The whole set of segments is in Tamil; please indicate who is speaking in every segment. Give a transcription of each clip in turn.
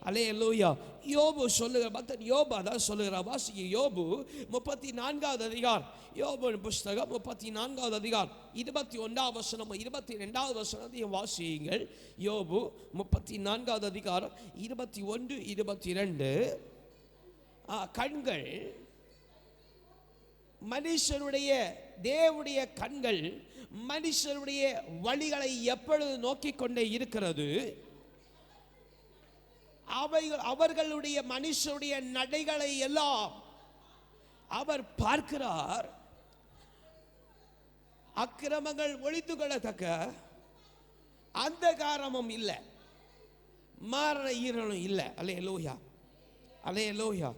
Speaker 1: அல்லேலூயா. யோபு சொல்லுகிற பக்தன் யோபு அதான் சொல்லுகிறார். வாசிக்க யோபு 34வது அதிகாரம், யோபு புஸ்தகம் 34வது அதிகாரம் 21வது வசனம் 22வது வசனத்தையும் வாசியுங்கள். யோபு 34வது அதிகாரம் 21 22. கண்கள் மனுஷனுடைய தேவனுடைய கண்கள் மனுஷனுடைய வழிகளை எப்பொழுது நோக்கிக் கொண்டே இருக்கிறது. அவர்களுடைய மனுஷனுடைய நடைகளை எல்லாம் அவர் பார்க்கிறார். அக்கிரமங்கள் ஒழித்து கொள்ளத்தக்க அந்தகாரமும் இல்லை, மரண ஈரனும் இல்லை. அல்லேலூயா, அல்லேலூயா.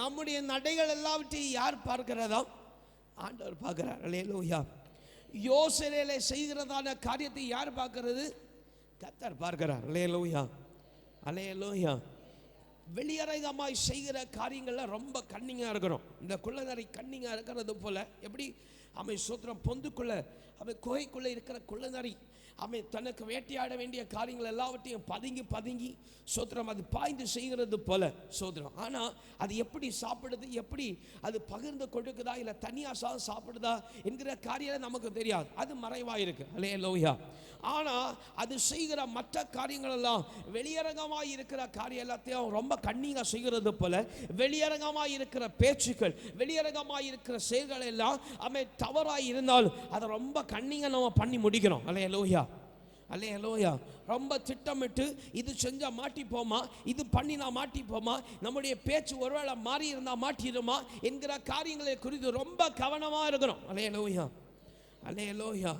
Speaker 1: நம்முடைய நடைகள் எல்லாவற்றையும் யார் பார்க்கிறதோ ஆண்டவர் பார்க்கிறார். அல்லேலூயா. யோசனையில செய்கிறதான காரியத்தை யார் பார்க்கிறது? கர்த்தர் பார்க்கிறார். அல்லேலூயா, அல்லேலூயா. வெளியரங்கமாய் செய்கிற காரியங்கள்ல ரொம்ப கண்ணிங்கா இருக்கிறோம். இந்த குள்ளநரி கண்ணிங்கா இருக்கிறது போல எப்படி அவன் சோத்திரம் பொந்துக்குள்ள அவன் குகைக்குள்ள இருக்கிற குள்ளநரி அவன் தனக்கு வேட்டையாட வேண்டிய காரியங்கள் எல்லாவற்றையும் பதுங்கி பதுங்கி சோத்திரம் அது பாய்ந்து செய்கிறது போல சோத்திரம். ஆனால் அது எப்படி சாப்பிடுது, எப்படி அது பகிர்ந்து கொடுக்குதா இல்லை தனியாக சாப்பிடுதா என்கிற காரியம் நமக்கு தெரியாது, அது மறைவாக இருக்கு. அல்லேலூயா. ஆனால் அது செய்கிற மற்ற காரியங்கள் எல்லாம் வெளியரங்கமாக இருக்கிற காரியம் எல்லாத்தையும் ரொம்ப கண்ணியாக செய்கிறது போல வெளியரங்கமாக இருக்கிற பேச்சுக்கள் வெளியரங்கமாக இருக்கிற செயல்கள் எல்லாம் அவன் தவறாக இருந்தால் அதை ரொம்ப கண்ணிங்க நம்ம பண்ணி முடிக்கிறோம். அல்லேலூயா, அல்லேலூயா. ரொம்ப திட்டமிட்டு இது செஞ்சா மாட்டிப்போமா, இது பண்ணி நான் மாட்டிப்போமா, நம்முடைய பேச்சு ஒருவேளை மாறி இருந்தால் மாட்டிடுமா என்கிற காரியங்களை குறித்து ரொம்ப கவனமாக இருக்கிறோம். அல்லேலூயா, அல்லேலூயா,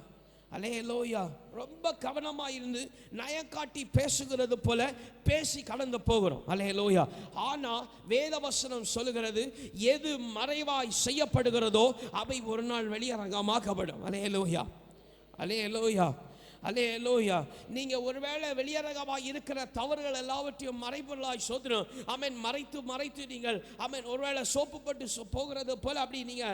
Speaker 1: அல்லேலூயா. ரொம்ப கவனமாக இருந்து நயக்காட்டி பேசுகிறது போல பேசி கடந்து போகிறோம். அல்லேலூயா. ஆனால் வேதவசனம் சொல்லுகிறது எது மறைவாய் செய்யப்படுகிறதோ அவை ஒரு நாள் வெளியரங்கமாக்கப்படும். அல்லேலூயா, அல்லேலூயா, அல்லேலூயா. நீங்க ஒருவேளை வெளியரங்கமாக இருக்கிற தவறுகள் எல்லாவற்றையும் மறைபொருளாய் சோதனம் ஆமென் மறைத்து மறைத்து நீங்கள் ஆமென் ஒருவேளை சோப்பு போட்டு போகிறது போல அப்படி நீங்க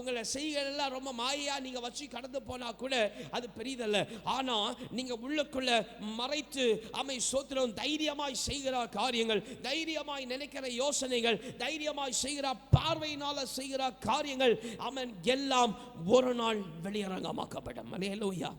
Speaker 1: உங்களை செய்கள் எல்லாம் ரொம்ப மாயா நீங்க வச்சு கடந்து போனா கூட அது பெரியதல்ல. ஆனா நீங்க உள்ளுக்குள்ள மறைத்து ஆமென் சோதனம் தைரியமாய் செய்கிற காரியங்கள், தைரியமாய் நினைக்கிற யோசனைகள், தைரியமாய் செய்கிற பார்வையினால செய்கிற காரியங்கள் ஆமென் எல்லாம் ஒரு நாள் வெளியரங்கமாக்கப்படும். அல்லேலூயா.